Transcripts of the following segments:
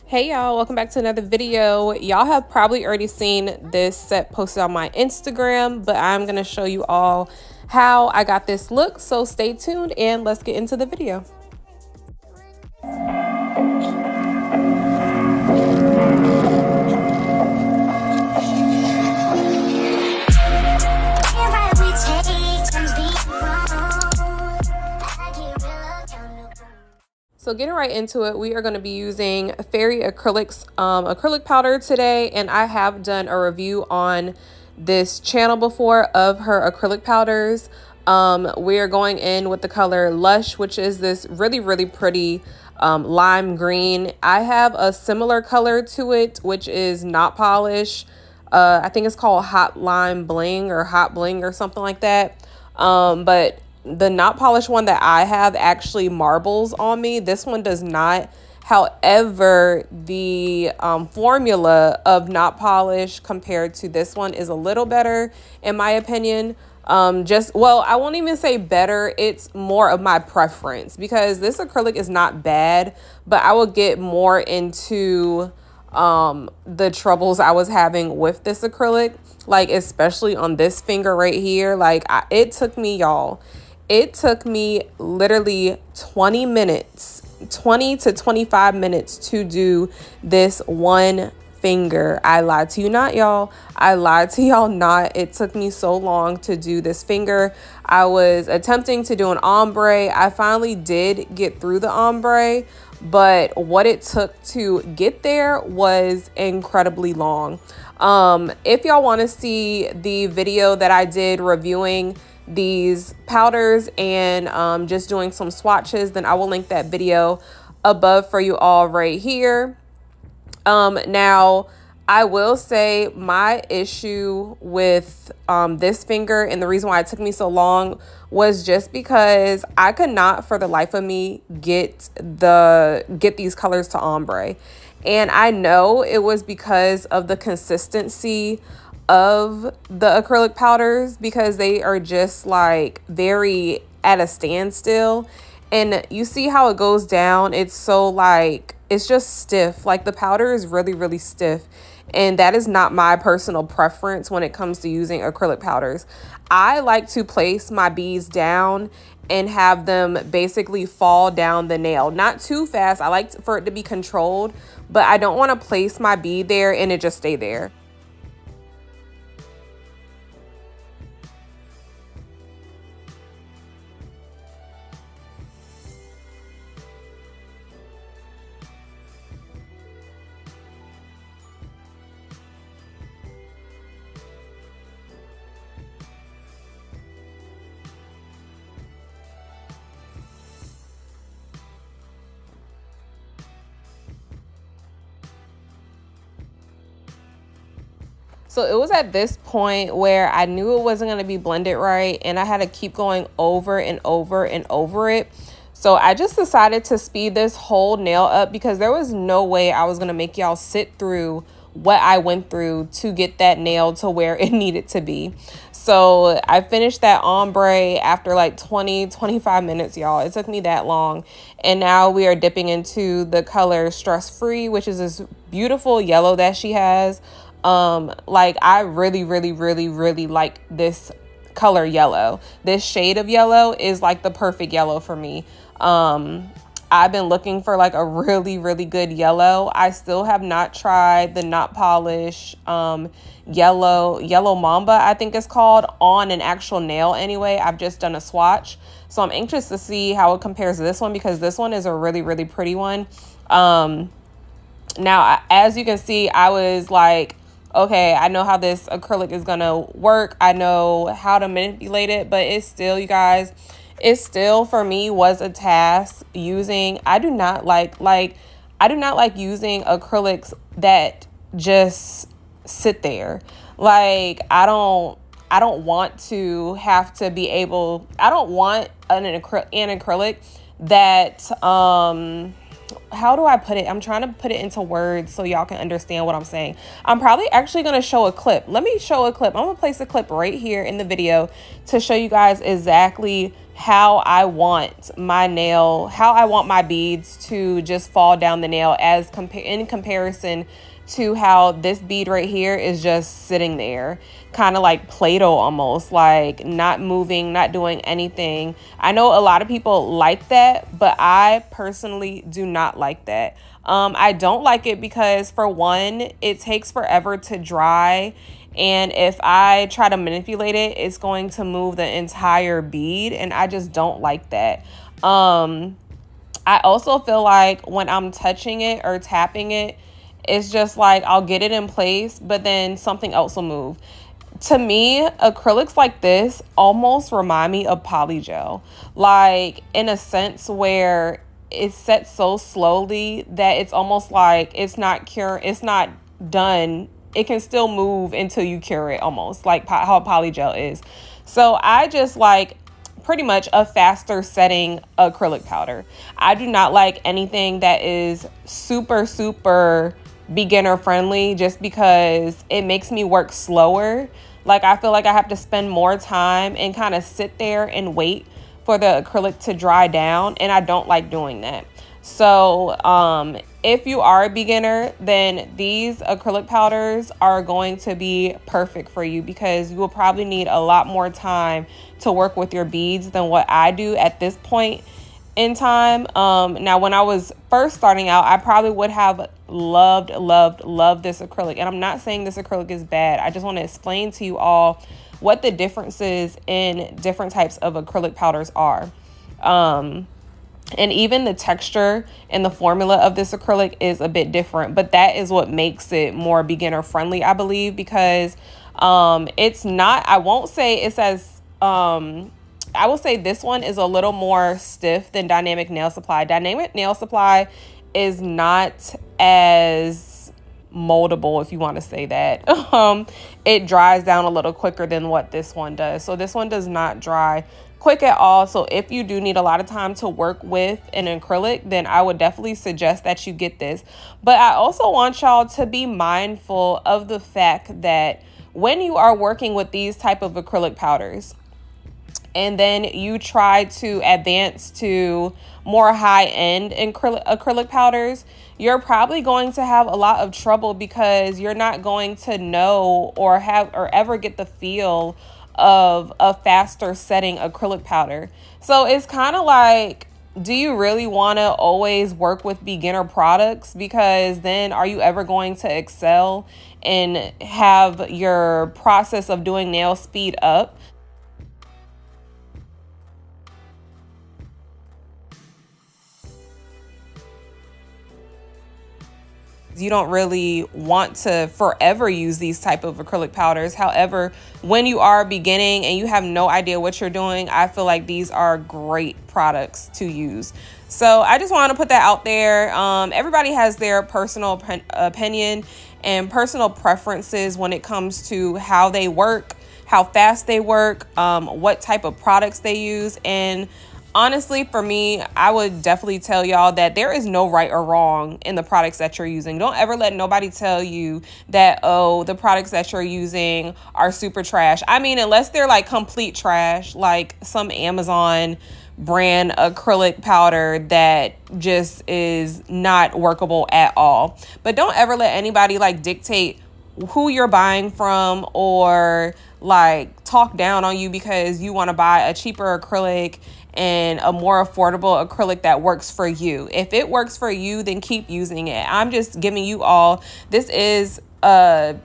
Hey y'all, welcome back to another video. Y'all have probably already seen this set posted on my Instagram, but I'm going to show you all how I got this look. So stay tuned and let's get into the video. So getting right into it, we are going to be using FairyAcrylix acrylic powder today, and I have done a review on this channel before of her acrylic powders. We are going in with the color Lush, which is this really pretty lime green. I have a similar color to it, which is not polish. I think it's called Hot Lime Bling or Hot Bling or something like that. But the not polished one that I have actually marbles on me. This one does not. However, the formula of not polished compared to this one is a little better in my opinion. Well, I won't even say better. It's more of my preference because this acrylic is not bad, but I will get more into the troubles I was having with this acrylic, like especially on this finger right here. Like it took me, y'all. It took me literally 20 to 25 minutes to do this one finger. I lied to you not, y'all. I lied to y'all not. It took me so long to do this finger. I was attempting to do an ombre. I finally did get through the ombre, but what it took to get there was incredibly long. If y'all want to see the video that I did reviewing these powders and just doing some swatches, then I will link that video above for you all right here. Now I will say my issue with this finger and the reason why it took me so long was just because I could not for the life of me get these colors to ombre. And I know it was because of the consistency of the acrylic powders because they are just like very at a standstill. And you see how it goes down. It's so like, it's just stiff. Like the powder is really stiff. And that is not my personal preference when it comes to using acrylic powders. I like to place my beads down and have them basically fall down the nail. Not too fast. I like for it to be controlled, but I don't want to place my bead there and it just stay there. So it was at this point where I knew it wasn't going to be blended right, and I had to keep going over and over and over it. So I just decided to speed this whole nail up because there was no way I was going to make y'all sit through what I went through to get that nail to where it needed to be. So I finished that ombre after like 20-25 minutes, y'all. It took me that long. And now we are dipping into the color Stress Free, which is this beautiful yellow that she has. Like I really like this color yellow. This shade of yellow is like the perfect yellow for me. I've been looking for like a really good yellow. I still have not tried the not polish yellow mamba, I think it's called, on an actual nail anyway. I've just done a swatch. So I'm anxious to see how it compares to this one because this one is a really pretty one. Now, as you can see, I was like, okay, I know how this acrylic is going to work. I know how to manipulate it, but it's still, you guys, it still for me was a task using, I do not like using acrylics that just sit there. Like, I don't want to have to be able, I don't want an acrylic that, how do I put it? I'm trying to put it into words so y'all can understand what I'm saying. I'm probably actually going to show a clip. Let me show a clip. I'm going to place a clip right here in the video to show you guys exactly how I want my beads to just fall down the nail in comparison to how this bead right here is just sitting there, kind of like Play-Doh almost, like not moving, not doing anything. I know a lot of people like that, but I personally do not like that. I don't like it because, for one, it takes forever to dry. And if I try to manipulate it, it's going to move the entire bead. And I just don't like that. I also feel like when I'm touching it or tapping it, it's just like I'll get it in place, but then something else will move. To me, acrylics like this almost remind me of polygel, like in a sense where it's set so slowly that it's almost like it's not done. It can still move until you cure it, almost like how polygel is. So I just like pretty much a faster setting acrylic powder. I do not like anything that is super beginner friendly, just because it makes me work slower. Like I feel like I have to spend more time and kind of sit there and wait for the acrylic to dry down, and I don't like doing that. So if you are a beginner, then these acrylic powders are going to be perfect for you, because you will probably need a lot more time to work with your beads than what I do at this point in time. Now, when I was first starting out, I probably would have loved this acrylic. And I'm not saying this acrylic is bad. I just want to explain to you all what the differences in different types of acrylic powders are. And even the texture and the formula of this acrylic is a bit different, but that is what makes it more beginner friendly, I believe, because it's not, I won't say it's as, I will say this one is a little more stiff than Dynamic Nail Supply. Dynamic Nail Supply is not as moldable, if you want to say that. It dries down a little quicker than what this one does. So this one does not dry quick at all. So if you do need a lot of time to work with an acrylic, then I would definitely suggest that you get this. But I also want y'all to be mindful of the fact that when you are working with these type of acrylic powders, and then you try to advance to more high-end acrylic powders, you're probably going to have a lot of trouble, because you're not going to know or ever get the feel of a faster setting acrylic powder. So it's kind of like, do you really want to always work with beginner products? Because then are you ever going to excel and have your process of doing nails speed up? You don't really want to forever use these type of acrylic powders. However, when you are beginning and you have no idea what you're doing, I feel like these are great products to use. So I just want to put that out there. Everybody has their personal opinion and personal preferences when it comes to how they work, how fast they work, what type of products they use. And honestly, for me, I would definitely tell y'all that there is no right or wrong in the products that you're using. Don't ever let nobody tell you that, oh, the products that you're using are super trash. I mean, unless they're like complete trash, like some Amazon brand acrylic powder that just is not workable at all. But don't ever let anybody like dictate who you're buying from, or like talk down on you because you want to buy a cheaper acrylic and a more affordable acrylic that works for you. If it works for you, then keep using it. I'm just giving you all, this is a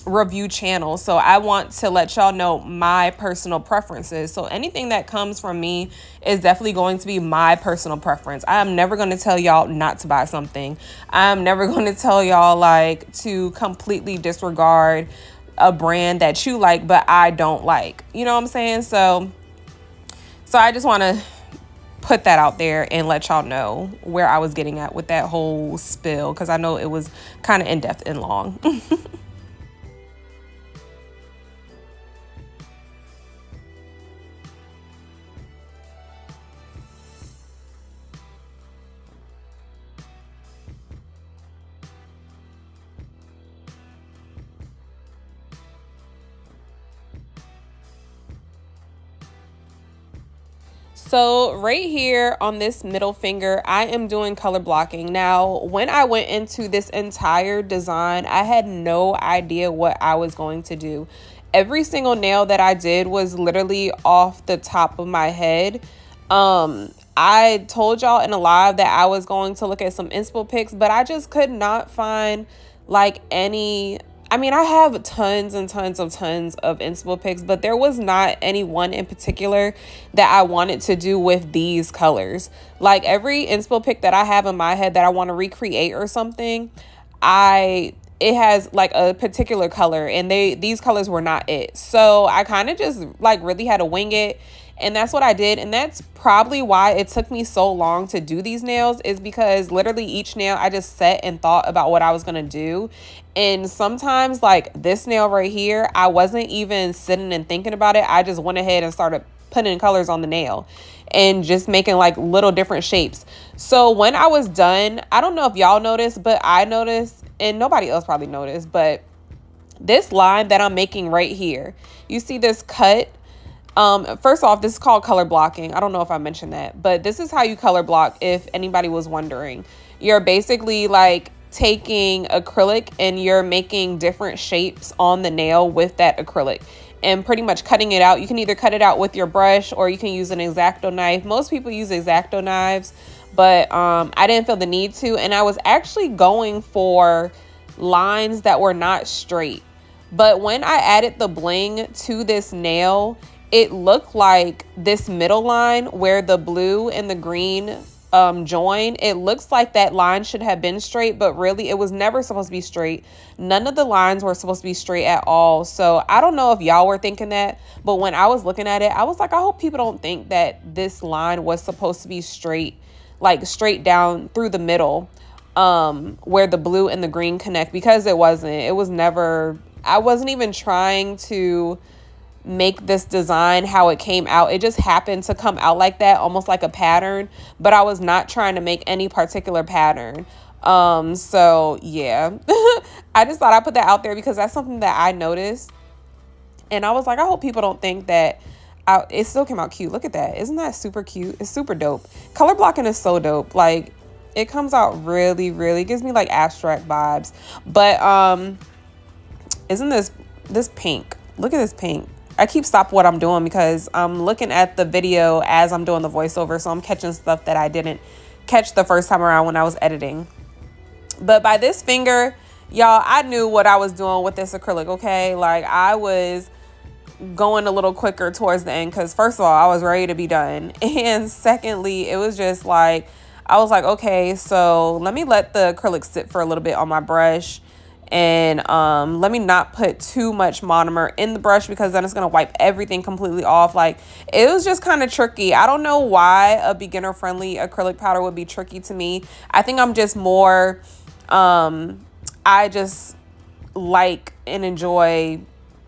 review channel, so I want to let y'all know my personal preferences. So anything that comes from me is definitely going to be my personal preference. I am never going to tell y'all not to buy something. I'm never going to tell y'all like to completely disregard a brand that you like but I don't like. You know what I'm saying? So I just want to put that out there and let y'all know where I was getting at with that whole spill, because I know it was kind of in-depth and long. So right here on this middle finger, I am doing color blocking. Now, when I went into this entire design, I had no idea what I was going to do. Every single nail that I did was literally off the top of my head. I told y'all in a live that I was going to look at some inspo pics, but I just could not find like any. I mean, I have tons and tons of inspo pics, but there was not any one in particular that I wanted to do with these colors. Like every inspo pic that I have in my head that I want to recreate or something, it has like a particular color, and these colors were not it. So I kind of just like really had to wing it. And that's what I did. And that's probably why it took me so long to do these nails, is because literally each nail I just sat and thought about what I was going to do. And sometimes like this nail right here, I wasn't even sitting and thinking about it. I just went ahead and started putting colors on the nail and just making like little different shapes. So when I was done, I don't know if y'all noticed, but I noticed, and nobody else probably noticed, but this line that I'm making right here, you see this cut? First off, this is called color blocking. I don't know if I mentioned that, but this is how you color block, if anybody was wondering. You're basically like taking acrylic and you're making different shapes on the nail with that acrylic and pretty much cutting it out. You can either cut it out with your brush or you can use an X-Acto knife. Most people use X-Acto knives, but I didn't feel the need to. And I was actually going for lines that were not straight. But when I added the bling to this nail, it looked like this middle line where the blue and the green join. It looks like that line should have been straight, but really it was never supposed to be straight. None of the lines were supposed to be straight at all. So I don't know if y'all were thinking that, but when I was looking at it, I was like, I hope people don't think that this line was supposed to be straight, like straight down through the middle, where the blue and the green connect, because it wasn't. It was never, I wasn't even trying to make this design how it came out. It just happened to come out like that, almost like a pattern, but I was not trying to make any particular pattern. So yeah, I just thought I'd put that out there because that's something that I noticed, and I was like, I hope people don't think that it still came out cute. Look at that. Isn't that super cute? It's super dope. Color blocking is so dope. Like it comes out really, really gives me like abstract vibes. But isn't this pink? Look at this pink. I keep stopping what I'm doing because I'm looking at the video as I'm doing the voiceover. So I'm catching stuff that I didn't catch the first time around when I was editing. But by this finger, y'all, I knew what I was doing with this acrylic, okay? Like I was going a little quicker towards the end because first of all, I was ready to be done. And secondly, it was just like, I was like, okay, so let me let the acrylic sit for a little bit on my brush. And let me not put too much monomer in the brush because then it's going to wipe everything completely off. Like it was just kind of tricky. I don't know why a beginner friendly acrylic powder would be tricky to me. I think I'm just more, I just like and enjoy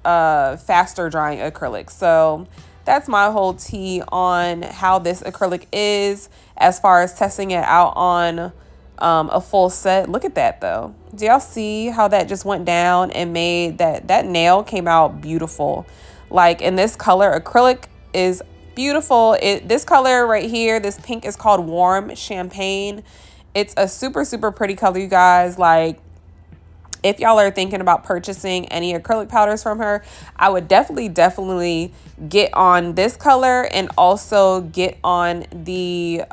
faster drying acrylic. So that's my whole tea on how this acrylic is as far as testing it out on a full set. Look at that though. Do y'all see how that just went down and made that nail came out beautiful? Like in this color, acrylic is beautiful. This color right here, this pink, is called Warm Champagne. It's a super, super pretty color, you guys. Like if y'all are thinking about purchasing any acrylic powders from her, I would definitely get on this color and also get on the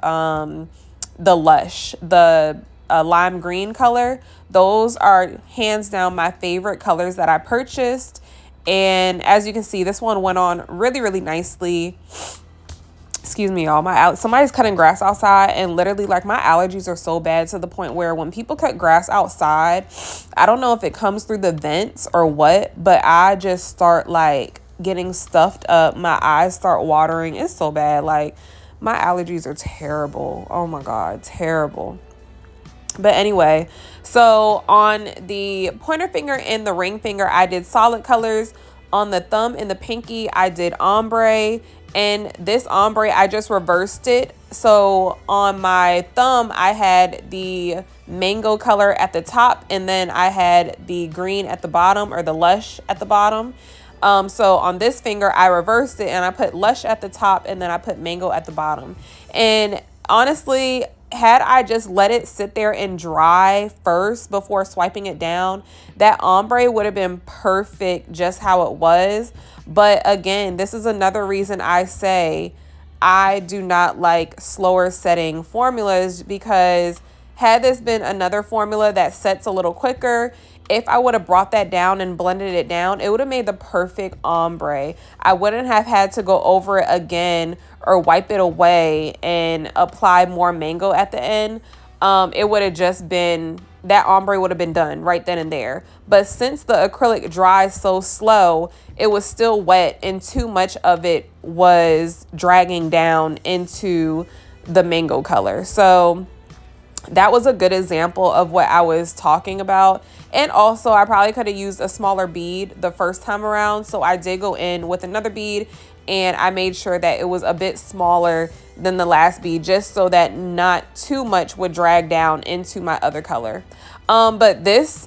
Lush, the lime green color. Those are hands down my favorite colors that I purchased. And as you can see, this one went on really, really nicely. Excuse me, y'all. Somebody's cutting grass outside, and literally like my allergies are so bad to the point where when people cut grass outside, I don't know if it comes through the vents or what, but I just start like getting stuffed up. My eyes start watering. It's so bad. Like my allergies are terrible. Oh my God, terrible. But anyway, so on the pointer finger and the ring finger, I did solid colors. On the thumb and the pinky, I did ombre. And this ombre, I just reversed it. So on my thumb, I had the mango color at the top, and then I had the green at the bottom, or the Lush at the bottom. So on this finger, I reversed it and I put Lush at the top and then I put Mango at the bottom. And honestly, had I just let it sit there and dry first before swiping it down, that ombre would have been perfect just how it was. But again, this is another reason I say I do not like slower setting formulas, because had this been another formula that sets a little quicker, if I would have brought that down and blended it down, it would have made the perfect ombre. I wouldn't have had to go over it again or wipe it away and apply more mango at the end. It would have just been, that ombre would have been done right then and there. But since the acrylic dries so slow, it was still wet and too much of it was dragging down into the mango color. So that was a good example of what I was talking about. And also, I probably could have used a smaller bead the first time around. So I did go in with another bead and I made sure that it was a bit smaller than the last bead, just so that not too much would drag down into my other color. But this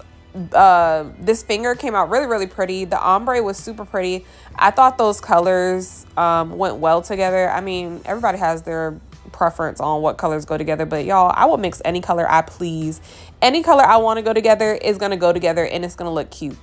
finger came out really, really pretty. The ombre was super pretty. I thought those colors went well together. I mean, everybody has their preference on what colors go together, but y'all, I will mix any color I please. Any color I want to go together is going to go together and it's going to look cute.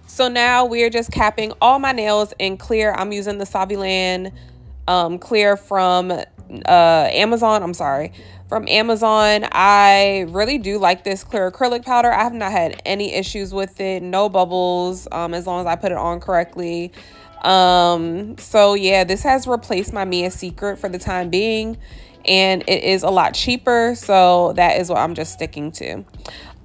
So now we're just capping all my nails in clear. I'm using the Todds Ln clear from Amazon. I'm sorry, from Amazon. I really do like this clear acrylic powder. I have not had any issues with it. No bubbles, as long as I put it on correctly. So yeah, this has replaced my Mia Secret for the time being, and it is a lot cheaper. So that is what I'm just sticking to.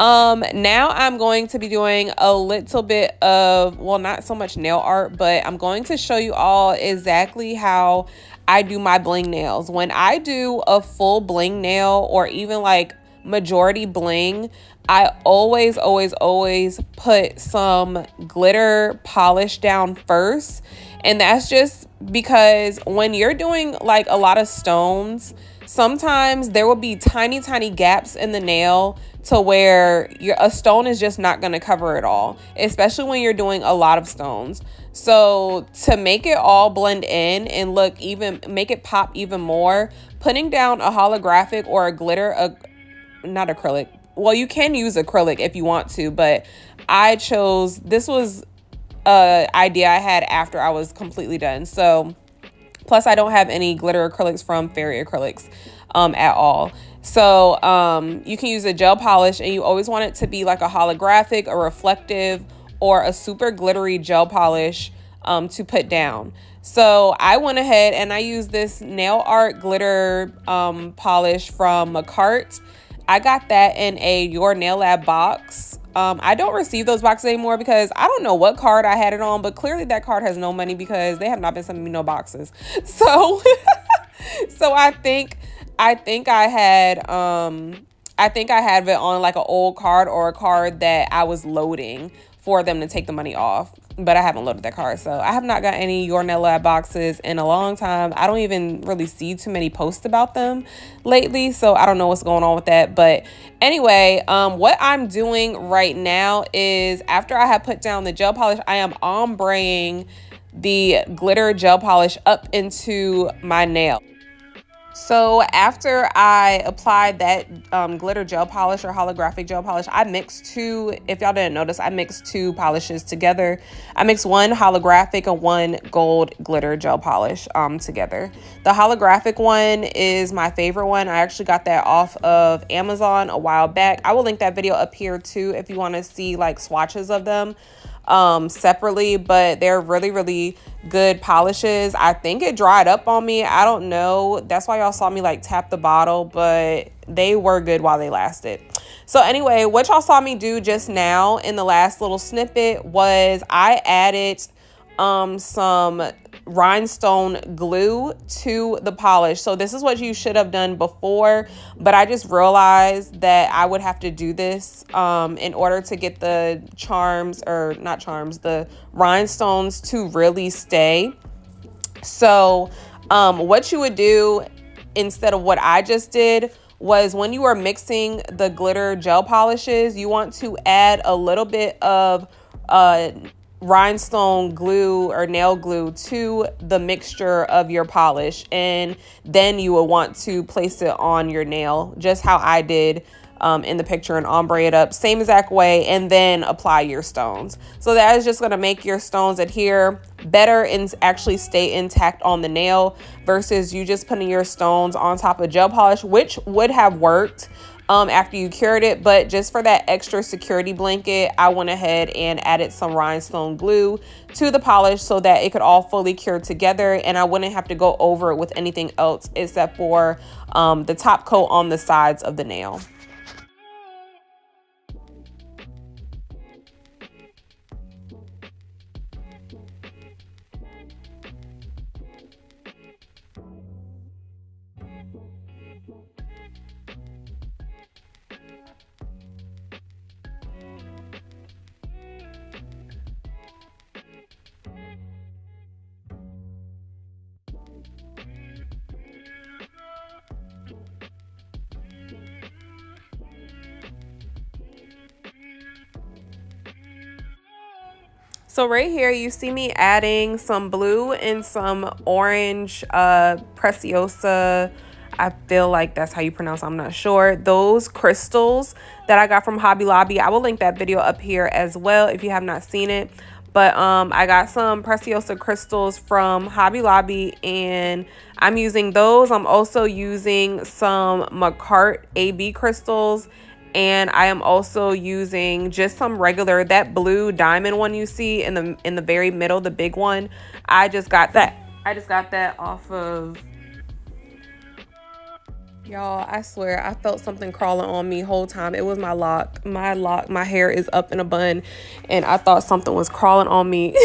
Now I'm going to be doing a little bit of, well, not so much nail art, but I'm going to show you all exactly how I do my bling nails. When I do a full bling nail, or even like majority bling, I always put some glitter polish down first. And that's just because when you're doing like a lot of stones, sometimes there will be tiny gaps in the nail to where a stone is just not going to cover it all, especially when you're doing a lot of stones. So to make it all blend in and look even, make it pop even more, putting down a holographic or a glitter, not acrylic. Well, you can use acrylic if you want to, but I chose, this was a idea I had after I was completely done. So plus I don't have any glitter acrylics from FairyAcrylix at all. So you can use a gel polish, and you always want it to be like a holographic, a reflective, or a super glittery gel polish to put down. So I went ahead and I used this nail art glitter polish from Macart. I got that in a Your Nail Lab box. I don't receive those boxes anymore because I don't know what card I had it on, but clearly that card has no money because they have not been sending me no boxes. So so I think I had it on like an old card, or a card that I was loading for them to take the money off, but I haven't loaded that card. So I have not got any Your Nail Lab boxes in a long time. I don't even really see too many posts about them lately, so I don't know what's going on with that. But anyway, what I'm doing right now is, after I have put down the gel polish, I am ombreing the glitter gel polish up into my nail. So after I applied that glitter gel polish, or holographic gel polish, I mixed two, if y'all didn't notice, I mixed two polishes together. I mixed one holographic and one gold glitter gel polish together. The holographic one is my favorite one. I actually got that off of Amazon a while back. I will link that video up here too if you want to see like swatches of them separately, but they're really good polishes. I think it dried up on me. I don't know. That's why y'all saw me like tap the bottle, but they were good while they lasted. So anyway, what y'all saw me do just now in the last little snippet was I added some rhinestone glue to the polish. So this is what you should have done before, but I just realized that I would have to do this in order to get the charms, or not charms, the rhinestones to really stay. So what you would do instead of what I just did was, when you are mixing the glitter gel polishes, you want to add a little bit of rhinestone glue or nail glue to the mixture of your polish, and then you will want to place it on your nail, just how I did in the picture, and ombre it up same exact way, and then apply your stones. So that is just going to make your stones adhere better and actually stay intact on the nail, versus you just putting your stones on top of gel polish, which would have worked after you cured it, but just for that extra security blanket, I went ahead and added some rhinestone glue to the polish so that it could all fully cure together, and I wouldn't have to go over it with anything else except for the top coat on the sides of the nail. So right here, you see me adding some blue and some orange Preciosa. I feel like that's how you pronounce it, I'm not sure. Those crystals that I got from Hobby Lobby. I will link that video up here as well if you have not seen it. But I got some Preciosa crystals from Hobby Lobby, and I'm using those. I'm also using some McCart AB crystals, and I am also using just some regular, that blue diamond one you see in the very middle, the big one. I just got that off of, y'all, I swear I felt something crawling on me whole time. It was my lock. My hair is up in a bun, and I thought something was crawling on me.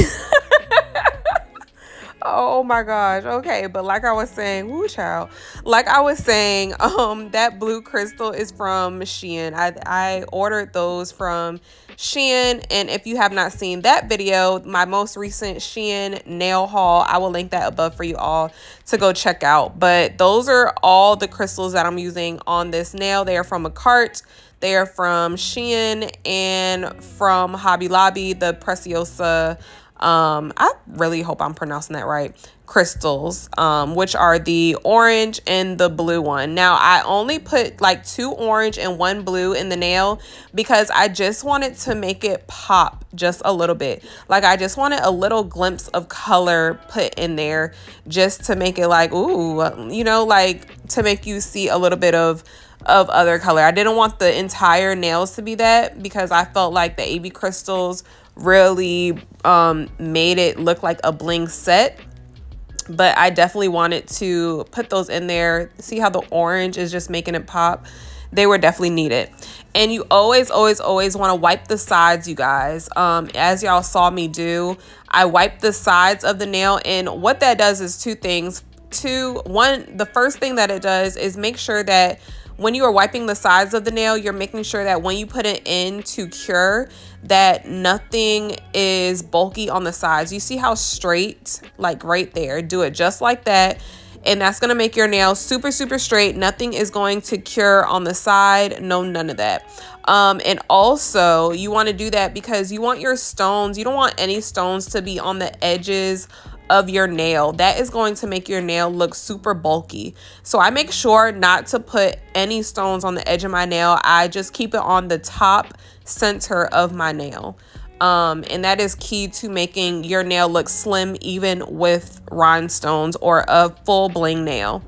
Oh my gosh. Okay, but like I was saying, woo child, like I was saying, that blue crystal is from Shein. I ordered those from Shein, and if you have not seen that video, my most recent Shein nail haul, I will link that above for you all to go check out. But those are all the crystals that I'm using on this nail. They are from a cart. They are from Shein and from Hobby Lobby, the Preciosa, I really hope I'm pronouncing that right, crystals, which are the orange and the blue one. Now, I only put like 2 orange and 1 blue in the nail because I just wanted to make it pop just a little bit. Like, I just wanted a little glimpse of color put in there just to make it like, ooh, you know, like to make you see a little bit of other color. I didn't want the entire nails to be that, because I felt like the AB crystals really made it look like a bling set. But I definitely wanted to put those in there. See how the orange is just making it pop? They were definitely needed. And you always want to wipe the sides, you guys. As y'all saw me do, I wiped the sides of the nail, and what that does is 2 things. One, the first thing that it does is make sure that when you are wiping the sides of the nail, you're making sure that when you put it in to cure, that nothing is bulky on the sides. You see how straight, like right there, do it just like that. And that's going to make your nail super straight. Nothing is going to cure on the side. No, none of that. And also you want to do that because you want your stones, you don't want any stones to be on the edges of your nail. That is going to make your nail look super bulky. So I make sure not to put any stones on the edge of my nail. I just keep it on the top center of my nail. And that is key to making your nail look slim, even with rhinestones or a full bling nail.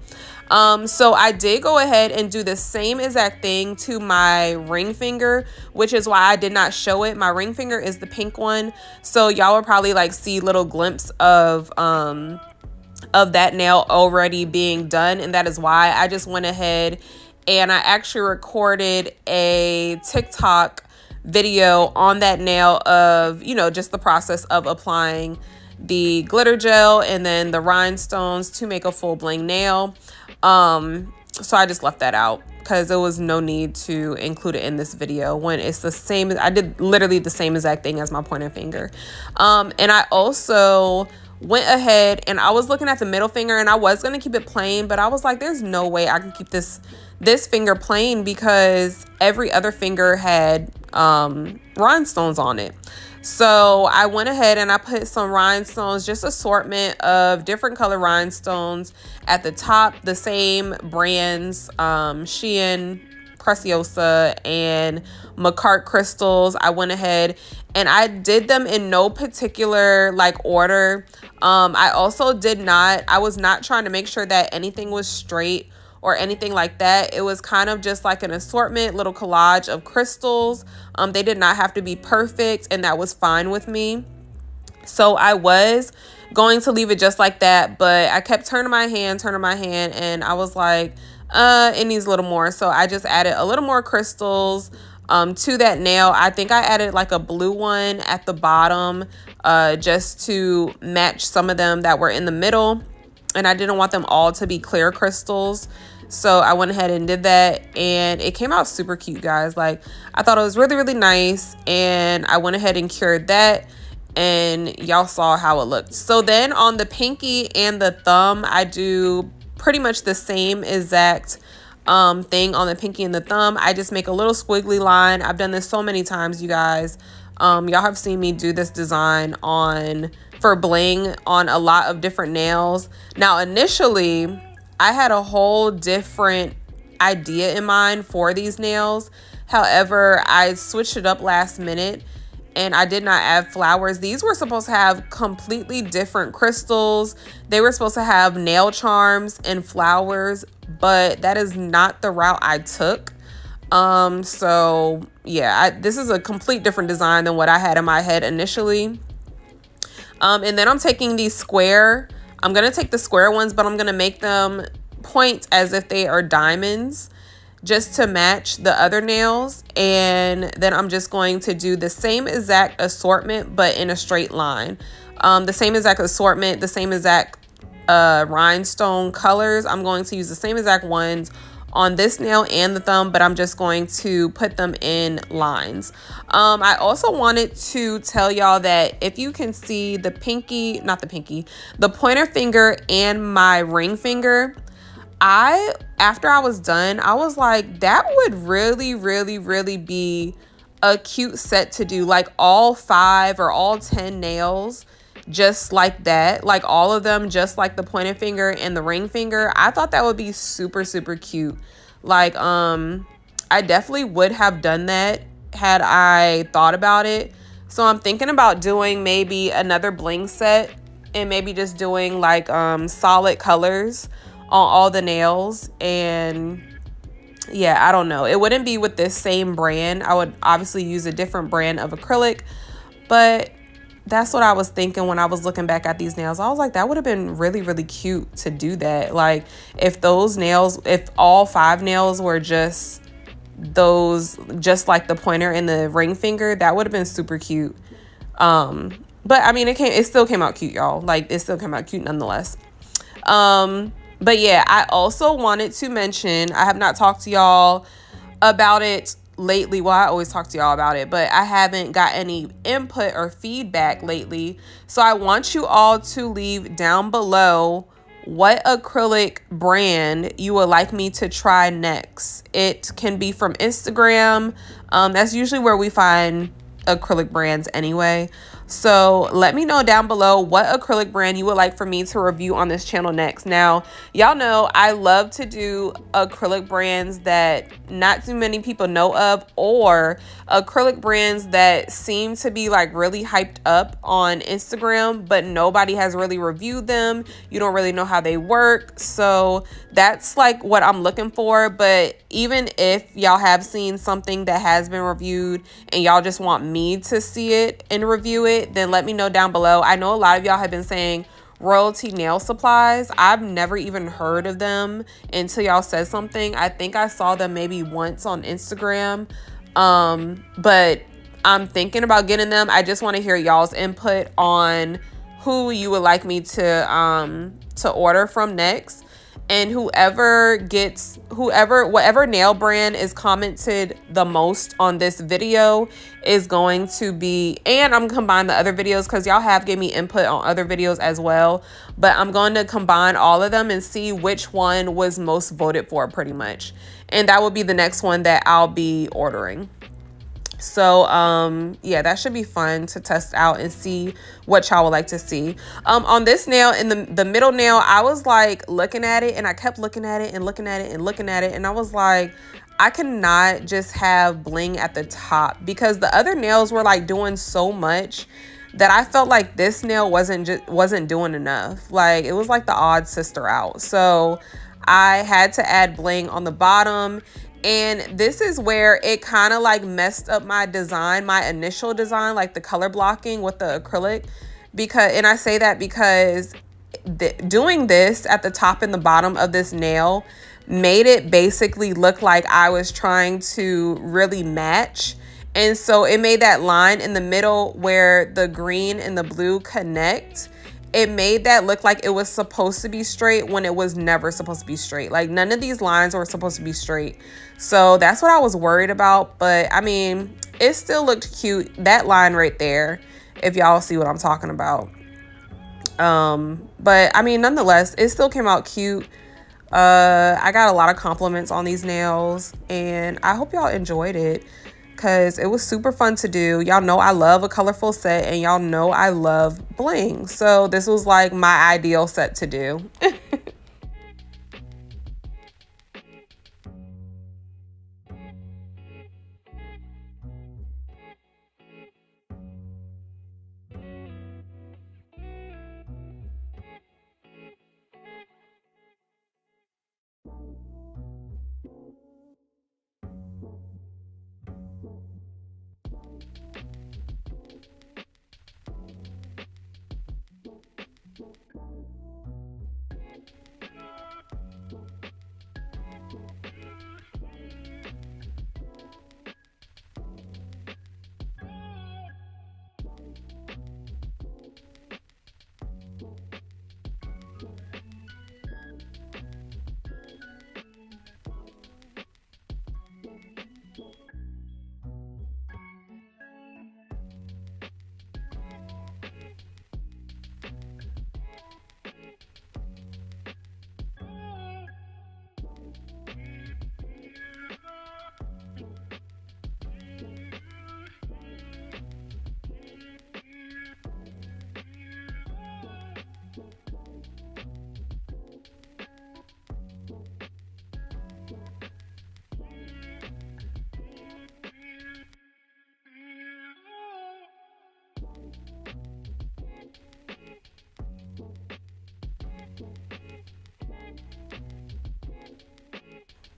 So I did go ahead and do the same exact thing to my ring finger, which is why I did not show it. My ring finger is the pink one. So y'all will probably like see little glimpse of that nail already being done. And that is why I just went ahead and I actually recorded a TikTok video on that nail of, you know, just the process of applying the glitter gel and then the rhinestones to make a full bling nail. So I just left that out because there was no need to include it in this video when it's the same. I did literally the same exact thing as my pointer finger. And I also went ahead and I was looking at the middle finger, and I was going to keep it plain, but I was like, there's no way I can keep this finger plain because every other finger had rhinestones on it. So I went ahead and I put some rhinestones, just assortment of different color rhinestones at the top, the same brands, Shein, Preciosa, and McCart crystals. I went ahead and I did them in no particular like order. I also I was not trying to make sure that anything was straight or anything like that. It was kind of just like an assortment, little collage of crystals. They did not have to be perfect, and that was fine with me. So I was going to leave it just like that, but I kept turning my hand, and I was like, it needs a little more. So I just added a little more crystals to that nail. I think I added like a blue one at the bottom just to match some of them that were in the middle. And I didn't want them all to be clear crystals. So I went ahead and did that, and it came out super cute, guys. Like, I thought it was really, really nice, and I went ahead and cured that, and y'all saw how it looked. So then on the pinky and the thumb, I do pretty much the same exact thing on the pinky and the thumb. I just make a little squiggly line. I've done this so many times, you guys. Y'all have seen me do this design for bling on a lot of different nails. Now, initially, I had a whole different idea in mind for these nails. However, I switched it up last minute and I did not add flowers. These were supposed to have completely different crystals. They were supposed to have nail charms and flowers, but that is not the route I took. So yeah, this is a complete different design than what I had in my head initially. And then I'm taking these square. I'm going to take the square ones, but I'm going to make them point as if they are diamonds just to match the other nails. And then I'm just going to do the same exact assortment, but in a straight line. The same exact assortment, the same exact rhinestone colors. I'm going to use the same exact ones on this nail and the thumb, but I'm just going to put them in lines. I also wanted to tell y'all that if you can see the the pointer finger and my ring finger, after I was done, I was like, that would really, really, really be a cute set to do, like all 5 or all 10 nails just like that, like all of them just like the pointer finger and the ring finger. I thought that would be super, super cute. Like I definitely would have done that had I thought about it. So I'm thinking about doing maybe another bling set and maybe just doing like solid colors on all the nails. And yeah, I don't know, it wouldn't be with this same brand. I would obviously use a different brand of acrylic, but that's what I was thinking when I was looking back at these nails. I was like, that would have been really, really cute to do that. Like if those nails, if all 5 nails were just those, just like the pointer and the ring finger, that would have been super cute. But I mean, it still came out cute, y'all. Like it still came out cute nonetheless. But yeah, I also wanted to mention, I have not talked to y'all about it lately. Well, I always talk to y'all about it, but I haven't got any input or feedback lately. So I want you all to leave down below what acrylic brand you would like me to try next. It can be from Instagram. That's usually where we find acrylic brands anyway. So let me know down below what acrylic brand you would like for me to review on this channel next. Now, y'all know I love to do acrylic brands that not too many people know of, or acrylic brands that seem to be like really hyped up on Instagram, but nobody has really reviewed them. You don't really know how they work. So that's like what I'm looking for. But even if y'all have seen something that has been reviewed and y'all just want me to see it and review it, then let me know down below. I know a lot of y'all have been saying Royalty Nail Supplies. I've never even heard of them until y'all said something. I think I saw them maybe once on Instagram. But I'm thinking about getting them. I just want to hear y'all's input on who you would like me to order from next. And whatever nail brand is commented the most on this video is going to be, and I'm combining the other videos because y'all have given me input on other videos as well, but I'm going to combine all of them and see which one was most voted for pretty much. And that will be the next one that I'll be ordering. So yeah, that should be fun to test out and see what y'all would like to see. On this nail, in the middle nail, I was like looking at it, and I kept looking at it and looking at it and looking at it, and I was like, I cannot just have bling at the top, because the other nails were like doing so much that I felt like this nail wasn't doing enough. Like, it was like the odd sister out. So I had to add bling on the bottom. And this is where it kind of like messed up my design, my initial design, like the color blocking with the acrylic. And I say that because doing this at the top and the bottom of this nail made it basically look like I was trying to really match. And so it made that line in the middle where the green and the blue connect. It made that look like it was supposed to be straight when it was never supposed to be straight. Like, none of these lines were supposed to be straight. So that's what I was worried about. But I mean, it still looked cute. That line right there, if y'all see what I'm talking about. But I mean, nonetheless, it still came out cute. I got a lot of compliments on these nails, and I hope y'all enjoyed it, because it was super fun to do. Y'all know I love a colorful set, and y'all know I love bling. So this was like my ideal set to do.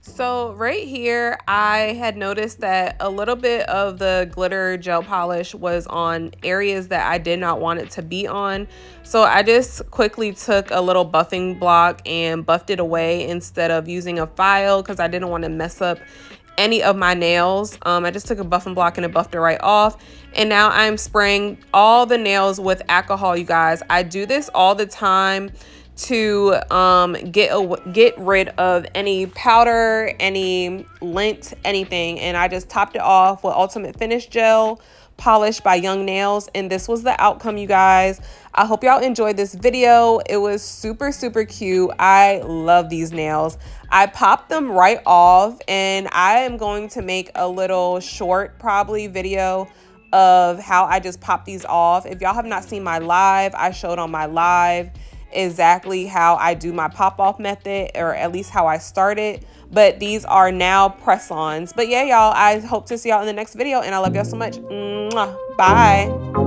So right here, I had noticed that a little bit of the glitter gel polish was on areas that I did not want it to be on. So I just quickly took a little buffing block and buffed it away instead of using a file, because I didn't want to mess up any of my nails. I just took a buffing block and it buffed it right off. And now I'm spraying all the nails with alcohol, you guys. I do this all the time to get rid of any powder, any lint, anything. And I just topped it off with Ultimate Finish Gel polished by Young Nails, and this was the outcome, you guys. I hope y'all enjoyed this video. It was super cute. I love these nails. I popped them right off, and I am going to make a little short probably video of how I just popped these off. If y'all have not seen my live, I showed on my live exactly how I do my pop-off method, or at least how I started. But these are now press-ons. But yeah, y'all, I hope to see y'all in the next video, and I love y'all so much. Mwah. Bye.